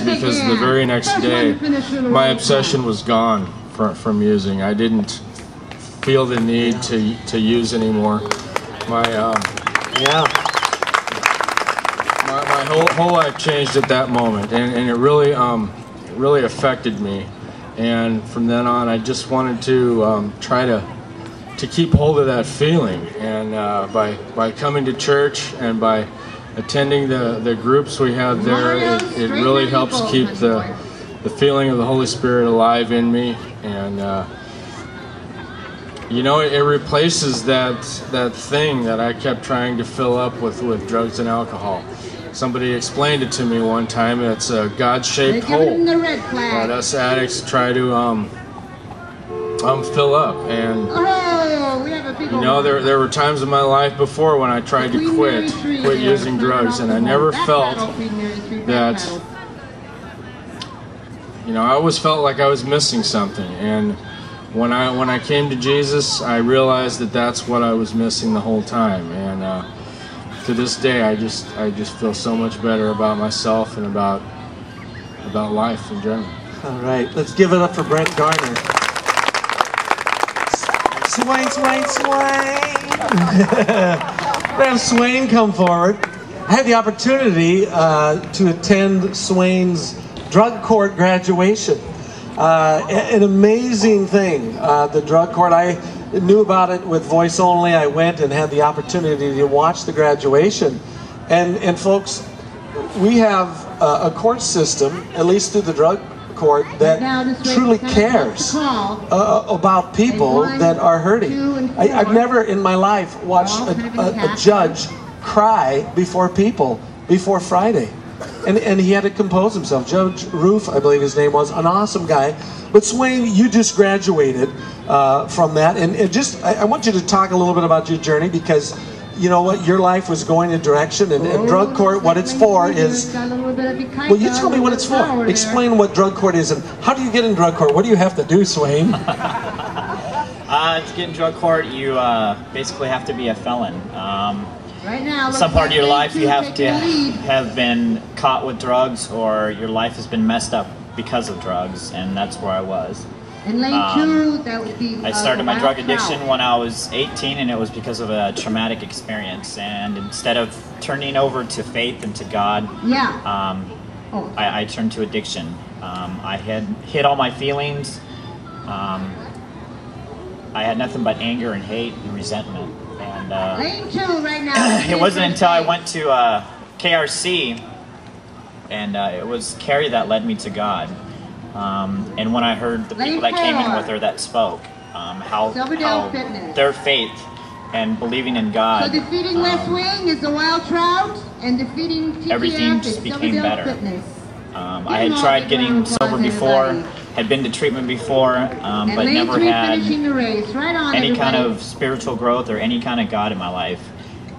amazed because the very next day, my obsession was gone from using. I didn't feel the need to use anymore. My whole life changed at that moment, and it really affected me. And from then on, I just wanted to try to keep hold of that feeling. And by coming to church and by attending the groups we have there, it really helps keep the feeling of the Holy Spirit alive in me. And you know, it replaces that thing that I kept trying to fill up with drugs and alcohol. Somebody explained it to me one time. It's a God-shaped hole that us addicts try to fill up. And you know, there were times in my life before when I tried to quit using drugs, and I never felt that. You know, I always felt like I was missing something. And when I came to Jesus, I realized that that's what I was missing the whole time. And to this day, I just feel so much better about myself and about life in general. All right, let's give it up for Brent Garner. Swain. Have Swain come forward. I had the opportunity to attend Swain's drug court graduation. An amazing thing. The drug court, I knew about it with voice only. I went and had the opportunity to watch the graduation. And folks, we have a court system, at least through the drug court, that truly cares about people that are hurting. I've never in my life watched a judge cry before people before Friday. And he had to compose himself. Judge Roof, I believe his name was, an awesome guy. But Swain, you just graduated from that. And I want you to talk a little bit about your journey, because you know what, your life was going a direction, and drug court, what it's for is, well, you tell me what it's for. Explain what drug court is, and how do you get in drug court? What do you have to do, Swain? To get in drug court, you basically have to be a felon. Some part of your life you have to have been caught with drugs, or your life has been messed up because of drugs, and that's where I was. I started my drug addiction when I was 18, and it was because of a traumatic experience. And instead of turning over to faith and to God, I turned to addiction. I had hid all my feelings. I had nothing but anger and hate and resentment. And it wasn't until I went to KRC, and it was Carrie that led me to God. And when I heard the people that came in with her that spoke, how their faith and believing in God, so defeating West Wing is the Wild Trout, and defeating TTF everything just became better. I had tried getting sober before, had been to treatment before, but never had any kind of spiritual growth or any kind of God in my life.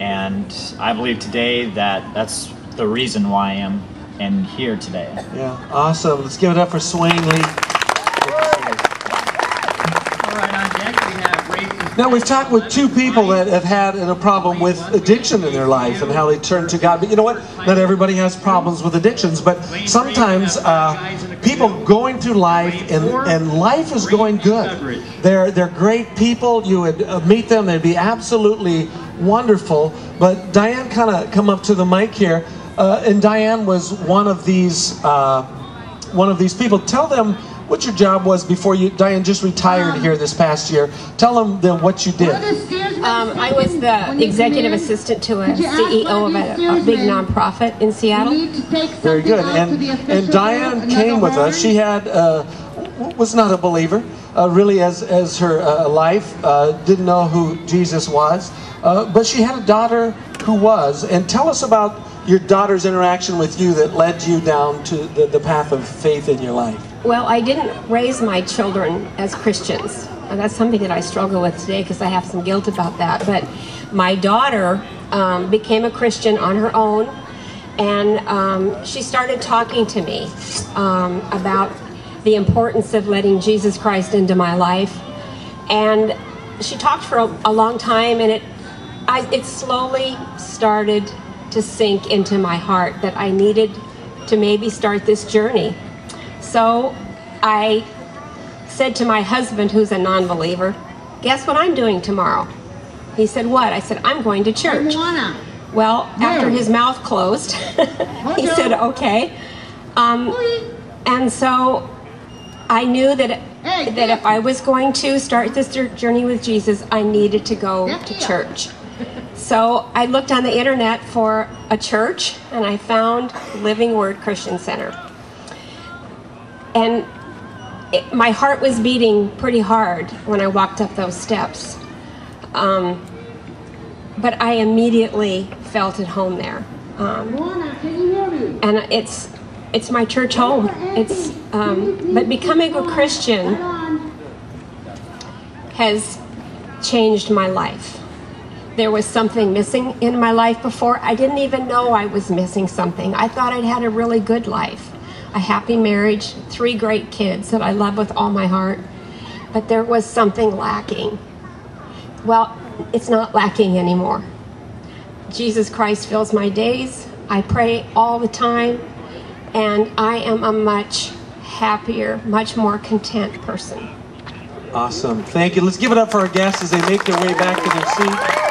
And I believe today that that's the reason why I am here today. Yeah, awesome. Let's give it up for Swain Lee. Now, we've talked with two people that have had a problem with addiction in their life and how they turn to God. But you know what? Not everybody has problems with addictions. But sometimes people going through life and life is going good. They're great people. You would meet them. They'd be absolutely wonderful. But Diane, kind of come up to the mic here. And Diane was one of these people. Tell them what your job was before you. Diane just retired here this past year. Tell them what you did. I was the executive assistant to a CEO of a big nonprofit in Seattle. Very good. And Diane came with us. She had was not a believer, really, as her life. Didn't know who Jesus was, but she had a daughter who was. And tell us about your daughter's interaction with you that led you down to the path of faith in your life. Well, I didn't raise my children as Christians. And that's something that I struggle with today because I have some guilt about that. But my daughter became a Christian on her own, and she started talking to me about the importance of letting Jesus Christ into my life. And she talked for a long time, and it slowly started to sink into my heart that I needed to maybe start this journey. So I said to my husband, who's a non-believer, guess what I'm doing tomorrow? He said, what? I said, I'm going to church. Well, after his mouth closed, he said, okay. And so I knew that if I was going to start this journey with Jesus, I needed to go to church. So I looked on the internet for a church, and I found Living Word Christian Center. And my heart was beating pretty hard when I walked up those steps. But I immediately felt at home there. And it's my church home. But becoming a Christian has changed my life. There was something missing in my life before. I didn't even know I was missing something. I thought I'd had a really good life. A happy marriage, 3 great kids that I love with all my heart. But there was something lacking. Well, it's not lacking anymore. Jesus Christ fills my days. I pray all the time. And I am a much happier, much more content person. Awesome. Thank you. Let's give it up for our guests as they make their way back to their seat.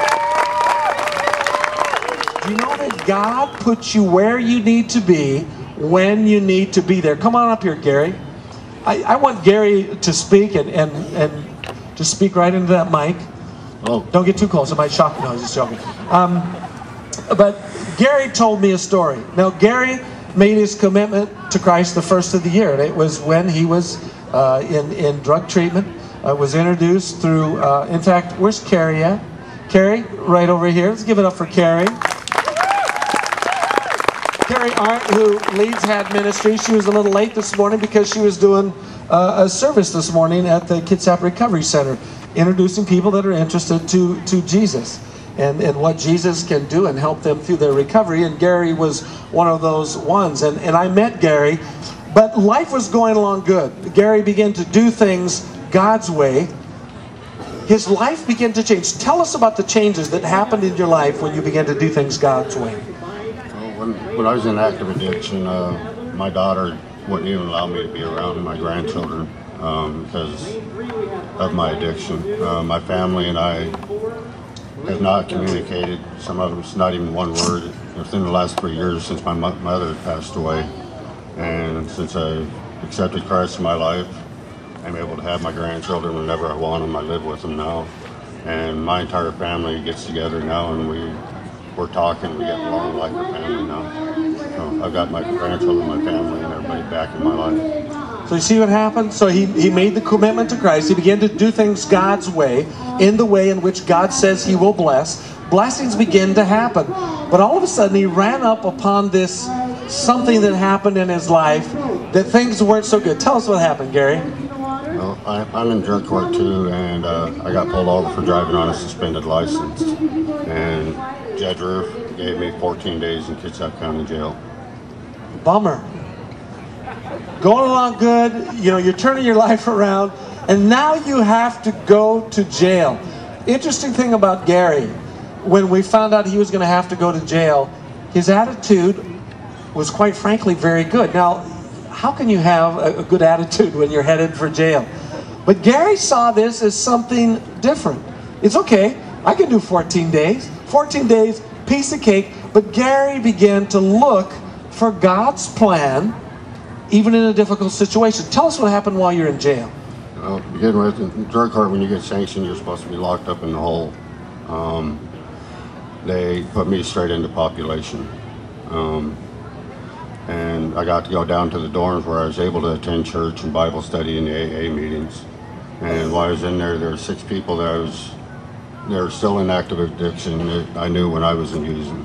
Do you know that God puts you where you need to be when you need to be there? Come on up here, Gary. I want Gary to speak and to speak right into that mic. Oh. Don't get too close. It might shock you. No, I was just joking. But Gary told me a story. Now, Gary made his commitment to Christ the first of the year. And it was when he was in drug treatment. Was introduced through, in fact, where's Carrie at? Carrie, right over here. Let's give it up for Carrie. Carrie Arndt, who leads HAD Ministry, she was a little late this morning because she was doing a service this morning at the Kitsap Recovery Center, introducing people that are interested to Jesus and what Jesus can do and help them through their recovery. And Gary was one of those ones. And I met Gary, but life was going along good. Gary began to do things God's way. His life began to change. Tell us about the changes that happened in your life when you began to do things God's way. When I was in active addiction, my daughter wouldn't even allow me to be around my grandchildren because of my addiction. My family and I have not communicated. Some of it's not even one word within the last 3 years since my mother passed away. And since I accepted Christ in my life, I'm able to have my grandchildren whenever I want them. I live with them now. And my entire family gets together now, and we're talking, we get along like a family now. So I've got my grandchildren, my family, and everybody back in my life. So you see what happened? So he made the commitment to Christ. He began to do things God's way, in the way in which God says he will bless. Blessings begin to happen. But all of a sudden he ran up upon this something that happened in his life that things weren't so good. Tell us what happened, Gary. Well, I'm in drug court too, and I got pulled over for driving on a suspended license. And Judge Roof gave me 14 days in Kitsap County Jail. Bummer. Going along good, you know, you're turning your life around, and now you have to go to jail. Interesting thing about Gary, when we found out he was going to have to go to jail, his attitude was quite frankly very good. Now, how can you have a good attitude when you're headed for jail? But Gary saw this as something different. It's okay, I can do 14 days. 14 days, piece of cake. But Gary began to look for God's plan, even in a difficult situation. Tell us what happened while you're in jail. Well, to begin with, in drug court, when you get sanctioned, you're supposed to be locked up in the hole. They put me straight into population. And I got to go down to the dorms where I was able to attend church and Bible study and the AA meetings. And while I was in there were 6 people that they were still in active addiction that I knew when I wasn't using.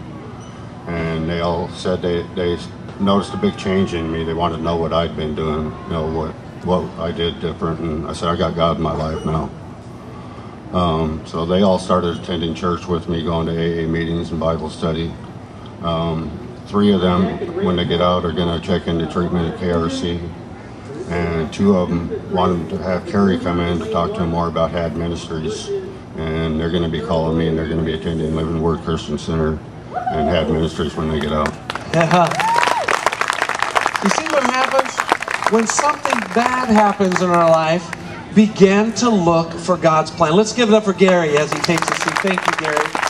And they all said they noticed a big change in me. They wanted to know what I'd been doing, you know, what I did different. And I said, I got God in my life now. So they all started attending church with me, going to AA meetings and Bible study. 3 of them, when they get out, are going to check into treatment at KRC. And 2 of them wanted to have Carrie come in to talk to them more about HAD Ministries. And they're going to be calling me, and they're going to be attending Living Word Christian Center and HAD Ministries when they get out. You see what happens? When something bad happens in our life, begin to look for God's plan. Let's give it up for Gary as he takes a seat. Thank you, Gary.